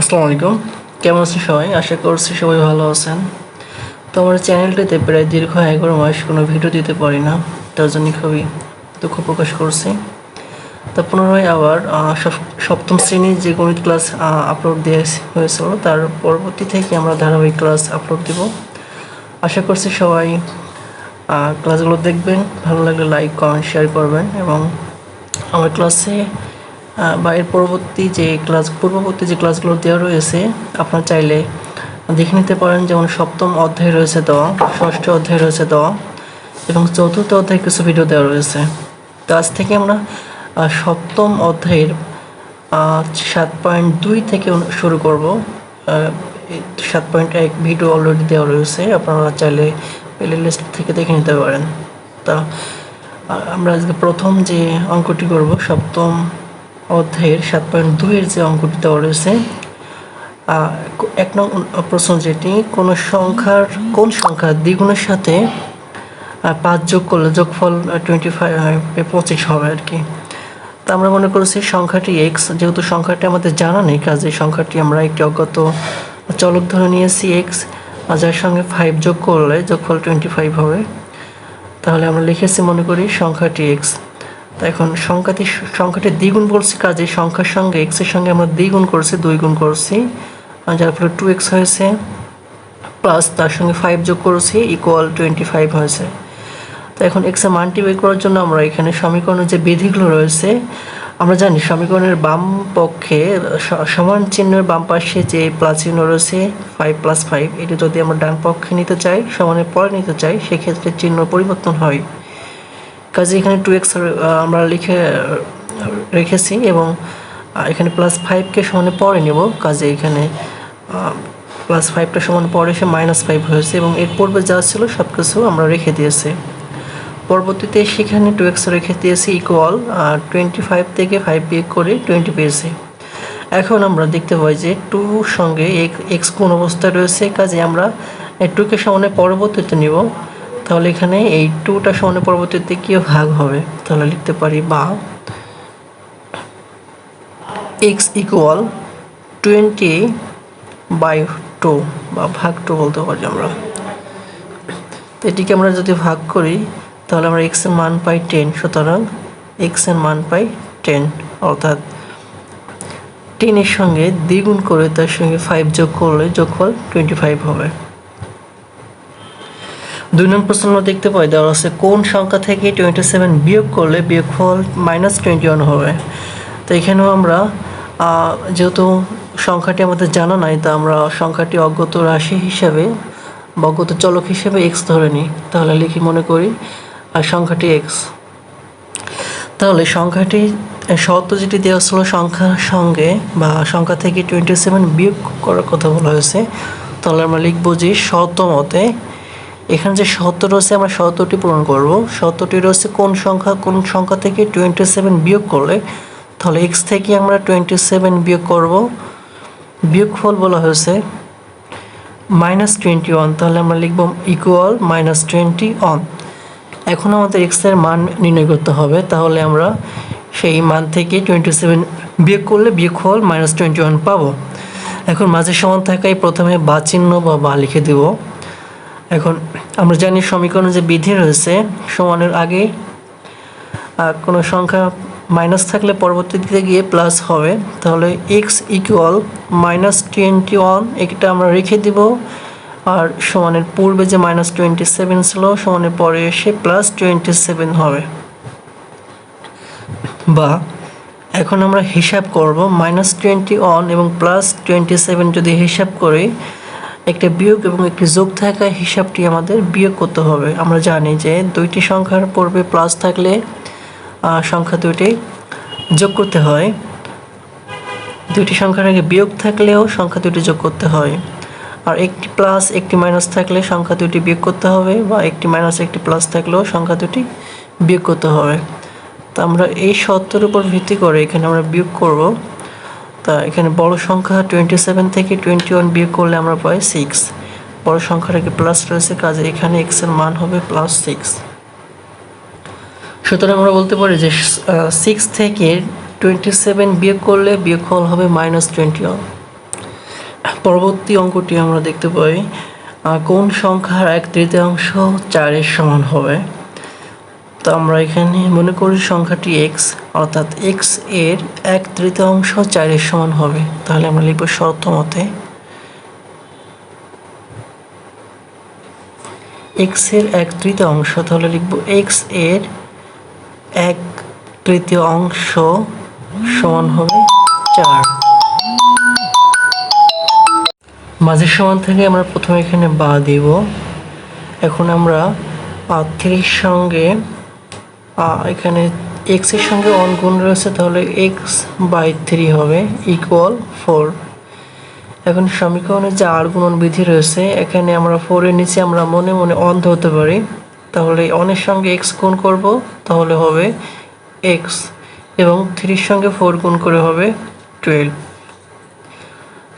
আসসালামু আলাইকুম। কেমন আছেন সবাই? আশা করছি সবাই ভালো আছেন। তো আমার চ্যানেলটিতে প্রায় দীর্ঘ 11 মাস কোনো ভিডিও দিতে পারি না, তার জন্য খুবই দুঃখ প্রকাশ করছি। তা পুনরায় আবার সপ্তম শ্রেণীর যে গণিত ক্লাস আপলোড দেওয়া হয়েছিল, তার পরবর্তী থেকে আমরা ধারাবাহিক ক্লাস আপলোড দেব। আশা করছি সবাই ক্লাসগুলো দেখবেন, ভালো লাগলে লাইক কমেন্ট শেয়ার করবেন এবং আমার ক্লাসে বা এর পূর্ববর্তী যে ক্লাসগুলো দেওয়া রয়েছে আপনারা চাইলে দেখে নিতে পারেন। যেমন সপ্তম অধ্যায় রয়েছে দেওয়া, ষষ্ঠ অধ্যায় রয়েছে দেওয়া এবং চতুর্থ অধ্যায়ে কিছু ভিডিও দেওয়া রয়েছে। তো আজ থেকে আমরা সপ্তম অধ্যায়ের 7.2 থেকে শুরু করব। 7.1 ভিডিও অলরেডি দেওয়া রয়েছে, আপনারা চাইলে প্লে লিস্ট থেকে দেখে নিতে পারেন। তা আমরা আজকে প্রথম যে অঙ্কটি করব, সপ্তম অধ্যায়ের 7.2 এর যে অঙ্কটি দেওয়া রয়েছে। 1 নং প্রশ্ন যেটি, কোন সংখ্যা দ্বিগুণের সাথে 5 যোগ করলে যোগফল 25 হবে আর কি। তা আমরা মনে করেছি সংখ্যাটি এক্স, যেহেতু সংখ্যাটি আমাদের জানা নেই, কাজে সংখ্যাটি আমরা একটি অজ্ঞাত চলক ধরে নিয়েছি এক্স, আর যার সঙ্গে 5 যোগ করলে যোগফল 25 হবে। তাহলে আমরা লিখেছি মনে করি সংখ্যাটি এক্স। তা এখন সংখ্যাটি দ্বিগুণ বলছি, কাজে সংখ্যার সঙ্গে এক্স এর সঙ্গে আমরা দ্বিগুণ করছি, 2 গুণ করছি, যার ফলে 2x হয়েছে, প্লাস তার সঙ্গে 5 যোগ করেছি ইকুয়াল 25 হয়েছে। তো এখন এক্স এর মানটি বের করার জন্য আমরা এখানে সমীকরণের যে বিধিগুলো রয়েছে, আমরা জানি সমীকরণের বাম পক্ষে সমান চিহ্নের বাম পাশে যে প্লাস চিহ্ন রয়েছে 5 + 5, এটি যদি আমরা ডান পক্ষে নিতে চাই, সমানের পরে নিতে চাই, সেক্ষেত্রে চিহ্ন পরিবর্তন হয়। কাজে এখানে 2x আমরা রেখেছি এবং এখানে +5কে সমানে পরে নেব, কাজে এখানে +5টা সমান পরে এসে -5 হয়েছে এবং এর পূর্বে যা ছিল সব কিছু আমরা রেখে দিয়েছি। পরবর্তীতে সেখানে 2x রেখে দিয়েছি ইকুয়াল 25 থেকে 5 বিয়োগ করে 20 পেয়েছি। এখন আমরা দেখতে পাই যে 2 সঙ্গে x কোন অবস্থায় রয়েছে, কাজে আমরা 2কে সমানে পরবর্তীতে নিব। তাহলে এখানে এই 2টা সমানে পরবর্তীতে কি ভাগ হবে, তাহলে লিখতে পারি বা x ইকুয়াল 20/2 বা ভাগ 2 বলতে পারি আমরা। তো এটিকে আমরা যদি ভাগ করি তাহলে আমরা x এর মান পাই 10, সুতরাং x এর মান পাই 10, অর্থাৎ 10 এর সঙ্গে দ্বিগুণ করে তার সঙ্গে 5 যোগ করলে যোগফল 25 হবে। 2 নং প্রশ্ন আমরা দেখতে পাই দেওয়া আছে কোন সংখ্যা থেকে 27 বিয়োগ করলে বিয়োগফল -21 হবে। তো এখানেও আমরা যেহেতু সংখ্যাটি আমাদের জানা নাই, তা আমরা সংখ্যাটি অজ্ঞাত রাশি হিসাবে বা অজ্ঞাত চলক হিসেবে x ধরে নিই। তাহলে লিখি মনে করি সংখ্যাটি x। তাহলে সংখ্যাটি শর্ত যেটি দেওয়া ছিল সংখ্যার সঙ্গে বা সংখ্যা থেকে 27 বিয়োগ করার কথা বলা হয়েছে, তাহলে আমরা লিখবো যে শর্ত মতে এখানে যে শর্ত রয়েছে আমরা শর্তটি পূরণ করব। শর্তটি রয়েছে কোন সংখ্যা থেকে 27 বিয়োগ করলে, তাহলে x থেকে আমরা 27 বিয়োগ করব, বিয়োগফল বলা হয়েছে -21, তাহলে আমরা লিখব ইকুয়াল -21। এখন আমাদের x এর মান নির্ণয় করতে হবে, তাহলে আমরা সেই মান থেকে 27 বিয়োগ করলে বিয়োগফল -21 পাবো। এখন মাঝে সমান থাকায় প্রথমে বা চিহ্ন বা লিখে দেব। এখন আমরা জানি সমীকরণে যে বিধি রয়েছে, সমানের আগে কোনো সংখ্যা মাইনাস থাকলে পরবর্তীতে গিয়ে প্লাস হবে, তাহলে x ইকুয়াল -21 এটা আমরা রেখে দিব, আর সমানের পূর্বে যে -27 ছিল সমানের পরে এসে +27 হবে। বা এখন আমরা হিসাব করব -21 এবং +27 যদি হিসাব করি, একটা বিয়োগ এবং একটি যোগ থাকা হিসাবটি আমাদের বিয়োগ করতে হবে। আমরা জানি যে দুইটি সংখ্যার পূর্বে প্লাস থাকলে সংখ্যা দুইটি যোগ করতে হয়, দুইটি সংখ্যার আগে বিয়োগ থাকলেও সংখ্যা দুটি যোগ করতে হয়, আর একটি প্লাস একটি মাইনাস থাকলে সংখ্যা দুটি বিয়োগ করতে হবে, বা একটি মাইনাস একটি প্লাস থাকলেও সংখ্যা দুটি বিয়োগ করতে হবে। তা আমরা এই শর্তের উপর ভিত্তি করে এখানে আমরা বিয়োগ করব। তা এখানে বড় সংখ্যা 27 থেকে 21 বিয়োগ করলে আমরা পাই 6। বড় সংখ্যার আগে প্লাস রয়েছে, কাজে এখানে x এর মান হবে +6। সুতরাং আমরা বলতে পারি যে 6 থেকে 27 বিয়োগ করলে বিয়োগফল হবে -21। পরবর্তী অঙ্কটি আমরা দেখতে পাই কোন সংখ্যার 1/3 4-এর সমান হবে। তো আমরা এখানে মনে করি সংখ্যাটি এক্স, অর্থাৎ এক্স এর 1/3 4-এর সমান হবে। তাহলে আমরা লিখব শর্ত মতে এক্স এর 1/3, তাহলে লিখব এক্স এর 1/3 সমান হবে 4। মাঝের সমান থেকে আমরা প্রথমে এখানে বা দিব। এখন আমরা 3 সঙ্গে এখানে এক্স এর সঙ্গে 1 গুণ রয়েছে, তাহলে x/3 হবে ইকুয়াল 4। এখন সমীকরণে যে আর গুণন বিধি রয়েছে, এখানে আমরা 4 এর নিচে আমরা মনে মনে 1 ধরতে পারি। তাহলে 1 এর সঙ্গে x গুণ করব, তাহলে হবে x, এবং 3 এর সঙ্গে 4 গুণ করে হবে 12।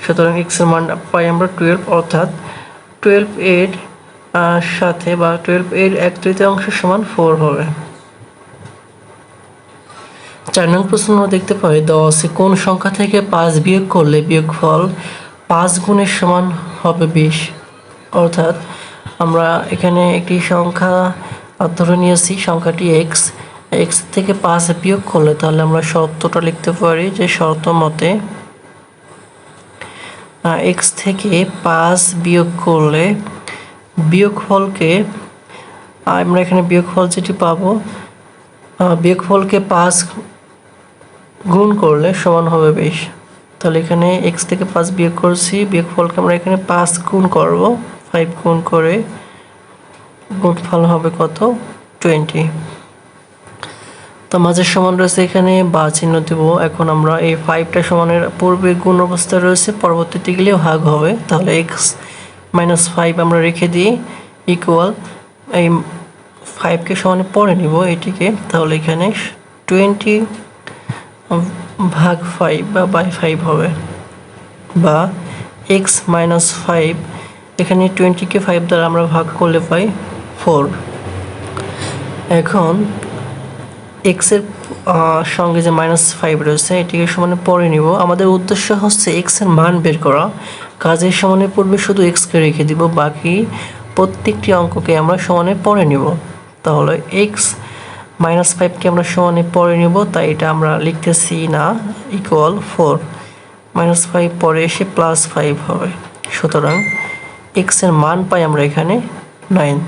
সুতরাং x এর মান পাই আমরা 12, অর্থাৎ 12 এর সাথে বা 12 এর 1/3 সমান 4 হবে। 4 নং প্রশ্ন আমরা দেখতে পাই দেওয়া আছে কোন সংখ্যা থেকে 5 বিয়োগ করলে বিয়োগফল 5 গুণের সমান হবে 20। অর্থাৎ আমরা এখানে একটি সংখ্যা ধরে নিয়েছি, সংখ্যাটি এক্স থেকে 5 বিয়োগ করলে তাহলে আমরা শর্তটা লিখতে পারি যে শর্ত মতে এক্স থেকে 5 বিয়োগ করলে বিয়োগফলকে আমরা এখানে বিয়োগফল যেটি পাবো, বিয়োগফলকে 5 গুণ করলে সমান হবে 20। তাহলে এখানে এক্স থেকে 5 বিয়োগ করছি, বিয়োগফলকে আমরা এখানে 5 গুণ করব, 5 গুণ করে গুণফল হবে কত 20। তো মাঝের সমান রয়েছে, এখানে বা চিহ্ন দেব। এখন আমরা এই 5টা সমানের পূর্বে গুণ অবস্থায় রয়েছে, পরবর্তীতে গেলে ভাগ হবে। তাহলে x-5 আমরা রেখে দিই ইকুয়াল এই 5কে সমানে পরে নিব এটিকে। তাহলে এখানে 20/5 বা বাই 5 হবে, বা x-5, এখানে 20কে 5 দ্বারা আমরা ভাগ করলে পাই 4। এখন x এর সঙ্গে যে -5 রয়েছে এটিকে সমানে পরে নিব। আমাদের উদ্দেশ্য হচ্ছে x এর মান বের করা, কাজের সমানে পূর্বে শুধু x কে রেখে দিব, বাকি প্রত্যেকটি অঙ্ককে আমরা সমানে পরে নিব। তাহলে x-5কে আমরা সমানে পরে নিব, তাই এটা আমরা লিখতেছি না, ইকুয়াল 4, -5 পরে এসে +5 হবে। সুতরাং x এর মান পাই আমরা এখানে 9।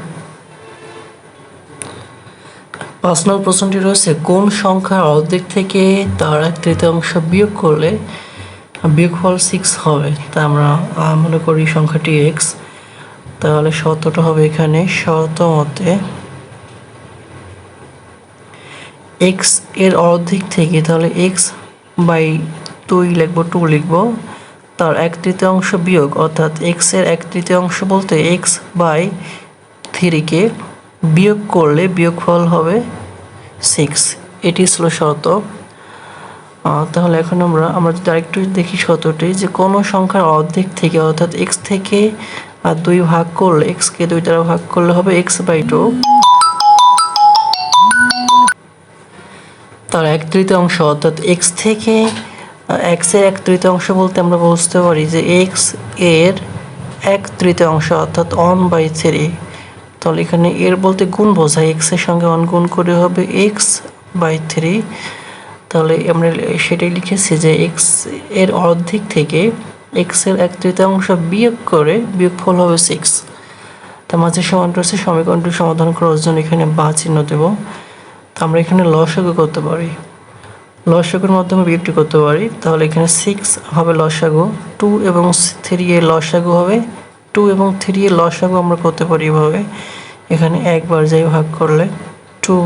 5 নং প্রশ্নটি রয়েছে কোন সংখ্যার অর্ধেক থেকে তার 1/3 বিয়োগ করলে বিয়োগফল 6 হবে। তা আমরা মনে করি সংখ্যাটি x, তাহলে শর্তটা হবে এখানে শর্ত মতে x এর অর্ধেক থেকে, তাহলে x/2 লিখবো, 2 লিখবো, তার 1/3 বিয়োগ, অর্থাৎ x এর 1/3 বলতে x/3কে বিয়োগ করলে বিয়োগফল হবে 6। এটি ছিল শর্ত। তাহলে এখন আমরা যদি আরেকটু দেখি শর্তটি, যে কোনো সংখ্যার অর্ধেক থেকে, অর্থাৎ x থেকে 2 ভাগ করলে, x কে 2 দ্বারা ভাগ করলে হবে x/2, তার 1/3, অর্থাৎ x থেকে x এর 1/3 বলতে আমরা বুঝতে পারি যে x এর 1/3, অর্থাৎ 1/3। তাহলে এখানে এর বলতে গুণ বোঝায়, x এর সঙ্গে 1 গুণ করে হবে x/3। তাহলে আমরা সেটাই লিখেছি যে x এর অর্ধেক থেকে x এর 1/3 বিয়োগ করে বিয়োগফল হবে 6। তার মাঝে সমান রয়েছে, সমীকরণটি সমাধান করার জন্য এখানে বা চিহ্ন দেব। তো আমরা এখানে লসাগু করতে পারি, লসাগুর মাধ্যমে বিয়োগটি করতে পারি। তাহলে এখানে 6 হবে লসাগু, 2 এবং 3 এর লসাগু হবে, 2 এবং 3 এর লসাগু আমরা করতে পারি এভাবে। এখানে একবার যাই ভাগ করলে 2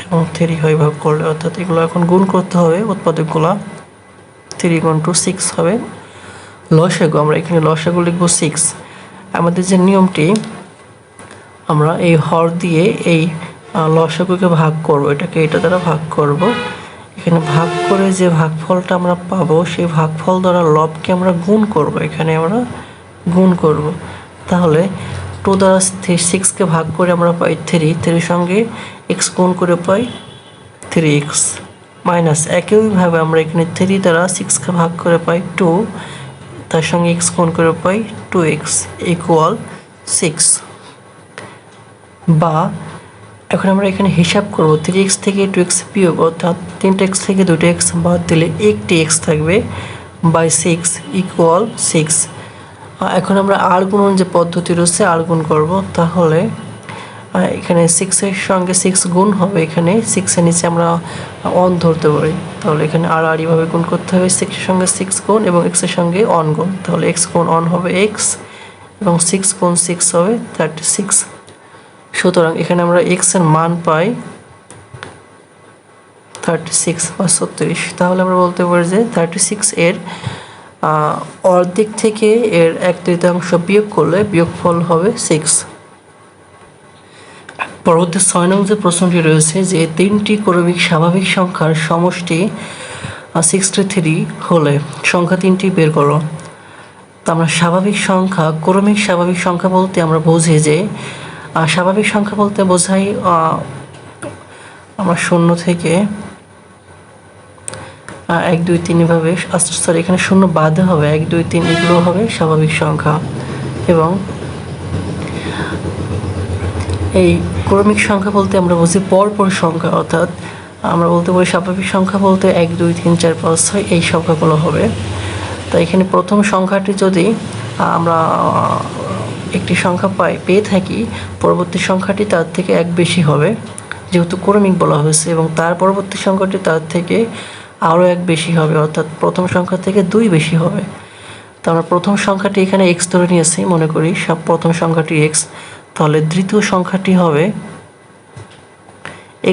এবং 3 হয় ভাগ করলে, অর্থাৎ এগুলো এখন গুণ করতে হবে উৎপাদকগুলা। 3 × 2 6 হবে লসাগু। আমরা এখানে লসাগু লিখব 6। আমাদের যে নিয়মটি, আমরা এই হর দিয়ে এই লসাগুকে ভাগ করব, এটাকে এটা দ্বারা ভাগ করব। এখানে ভাগ করে যে ভাগফলটা আমরা পাবো, সেই ভাগফল দ্বারা লবকে আমরা গুণ করব, এখানে আমরা গুণ করব। তাহলে 2 দ্বারা 6কে ভাগ করে আমরা পাই 3, 3 সঙ্গে x গুণ করে পাই 3x মাইনাস, একইভাবে আমরা এখানে 3 দ্বারা 6কে ভাগ করে পাই 2, তার সঙ্গে এক্স গুণ করে পাই 2x ইকুয়াল 6। বা এখন আমরা এখানে হিসাব করব 3x থেকে 2x বিয়োগ, অর্থাৎ 3টা x থেকে 2টা x বাদ দিলে একটি x থাকবে বাই 6 ইকুয়াল 6। এখন আমরা আর গুণন যে পদ্ধতি রয়েছে আর গুণ করব, তাহলে এখানে 6-এর সঙ্গে 6 গুণ হবে, এখানে 6-এর নিচে আমরা 1 ধরতে পারি, তাহলে এখানে আর এইভাবে গুণ করতে হবে 6-এর সঙ্গে 6 গুণ এবং x-এর সঙ্গে 1 গুণ, তাহলে x গুণ 1 হবে x এবং 6 গুণ 6 হবে 36। সুতরাং এখানে আমরা x এর মান পাই 36 বা 36। তাহলে আমরা বলতে পারি যে 36 এর অর্ধেক থেকে এর 1/3 বিয়োগ করলে বিয়োগফল হবে 6। পরবর্তী 6 নং যে প্রশ্নটি রয়েছে যে 3টি ক্রমিক স্বাভাবিক সংখ্যার সমষ্টি 63 হলে সংখ্যা 3টি বের করো। তো আমরা স্বাভাবিক সংখ্যা, ক্রমিক স্বাভাবিক সংখ্যা বলতে আমরা বুঝি যে স্বাভাবিক সংখ্যা বলতে বোঝাই আমরা 0 থেকে 1 2 3 এভাবে, সরি এখানে 0 বাদে হবে 1 2 3 এগুলো হবে স্বাভাবিক সংখ্যা। এবং এই ক্রমিক সংখ্যা বলতে আমরা বুঝি পরপর সংখ্যা, অর্থাৎ আমরা বলতে পারি স্বাভাবিক সংখ্যা বলতে 1 2 3 4 5 6 এই সংখ্যাগুলো হবে। তো এখানে প্রথম সংখ্যাটি যদি আমরা একটি সংখ্যা পেয়ে থাকি, পরবর্তী সংখ্যাটি তার থেকে 1 বেশি হবে, যেহেতু ক্রমিক বলা হয়েছে, এবং তার পরবর্তী সংখ্যাটি তার থেকে আরও 1 বেশি হবে, অর্থাৎ প্রথম সংখ্যা থেকে 2 বেশি হবে। তো আমরা প্রথম সংখ্যাটি এখানে x ধরে নিয়েছি, মনে করি প্রথম সংখ্যাটি x, তাহলে দ্বিতীয় সংখ্যাটি হবে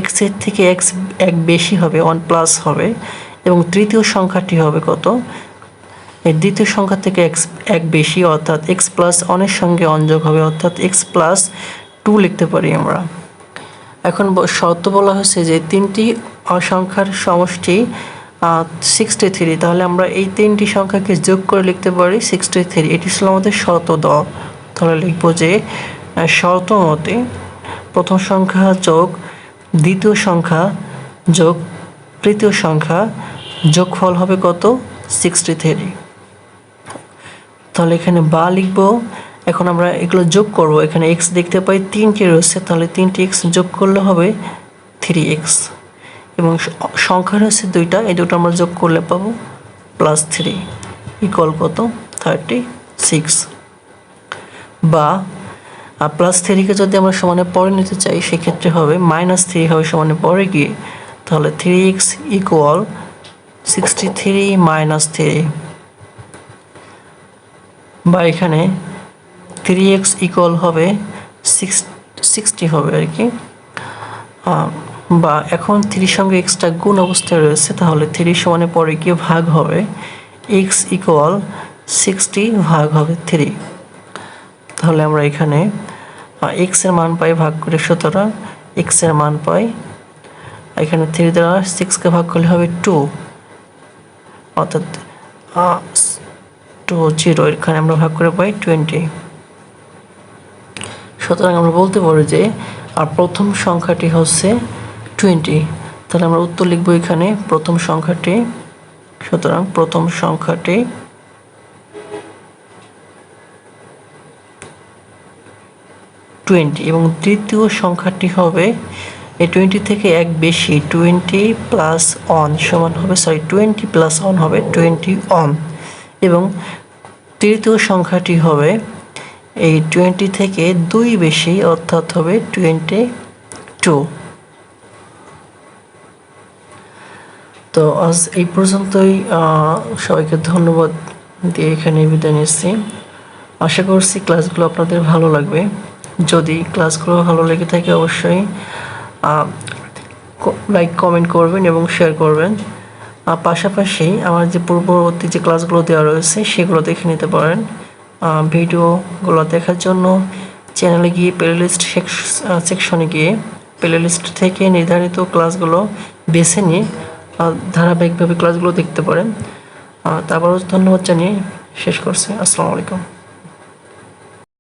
x এর থেকে x 1 বেশি হবে, 1 প্লাস হবে, এবং তৃতীয় সংখ্যাটি হবে কত, এই দ্বিতীয় সংখ্যা থেকে x 1 বেশি, অর্থাৎ x প্লাস 1 এর সঙ্গে 1 যোগ হবে, অর্থাৎ x প্লাস 2 লিখতে পারি আমরা। এখন শর্ত বলা হয়েছে যে 3টি সংখ্যার সমষ্টি 63, তাহলে আমরা এই 3টি সংখ্যাকে যোগ করে লিখতে পারি 63। এটি ছিল আমাদের শর্ত দেওয়া। তাহলে লিখব যে শর্ত মতে প্রথম সংখ্যা যোগ দ্বিতীয় সংখ্যা যোগ তৃতীয় সংখ্যা যোগফল হবে কত, 63। তাহলে এখানে বা লিখব। এখন আমরা এগুলো যোগ করব, এখানে x দেখতে পাই 3টি রয়েছে, তাহলে 3টি x যোগ করলে হবে 3x, এবং সংখ্যা রয়েছে 2টা, এই দুটো আমরা যোগ করলে পাবো +3 ইকুয়াল কত, 36। বা +3কে যদি আমরা সমানে পরে নিতে চাই, সেক্ষেত্রে হবে -3 হবে সমানে পরে গিয়ে, তাহলে 3x ইকুয়াল 63 - 3। বা এখানে 3x ইকুয়াল হবে 60 হবে আর কি। বা এখন 3 সঙ্গে এক্সটা গুণ অবস্থায় রয়েছে, তাহলে 3 সমানে পরে গিয়ে ভাগ হবে, x ইকুয়াল 60 ভাগ হবে 3। তাহলে আমরা এখানে x এর মান পাই ভাগ করে, সুতরাং x এর মান পাই, এখানে 3 দ্বারা 6কে ভাগ করলে হবে 2, অর্থাৎ 2 0, এখানে আমরা ভাগ করে পাই 20। সুতরাং আমরা বলতে পারি যে প্রথম সংখ্যাটি হচ্ছে 20। তাহলে আমরা উত্তর লিখব এখানে প্রথম সংখ্যাটি, সুতরাং প্রথম সংখ্যাটি 20 এবং তৃতীয় সংখ্যাটি হবে এই 20 থেকে 1 বেশি, 20 + 1 সমান হবে, 20 + 1 হবে 21, এবং তৃতীয় সংখ্যাটি হবে এই 20 থেকে 2 বেশি, অর্থাৎ হবে 22। তো আজ এই পর্যন্তই, সবাইকে ধন্যবাদ দিয়ে এখানে বিদায় নিচ্ছি। আশা করছি ক্লাসগুলো আপনাদের ভালো লাগবে। যদি ক্লাসগুলো ভালো লেগে থাকে অবশ্যই লাইক কমেন্ট করবেন এবং শেয়ার করবেন। পাশাপাশি আমার যে পূর্ববর্তী যে ক্লাসগুলো দেওয়া রয়েছে সেগুলো দেখে নিতে পারেন। ভিডিওগুলো দেখার জন্য চ্যানেলে গিয়ে প্লেলিস্ট সেকশনে গিয়ে প্লেলিস্ট থেকে নির্ধারিত ক্লাসগুলো বেছে নিয়ে ধারাবাহিকভাবে ক্লাসগুলো দেখতে পারেন। তারপরও ধন্যবাদ জানিয়ে শেষ করছি। আসসালামু আলাইকুম।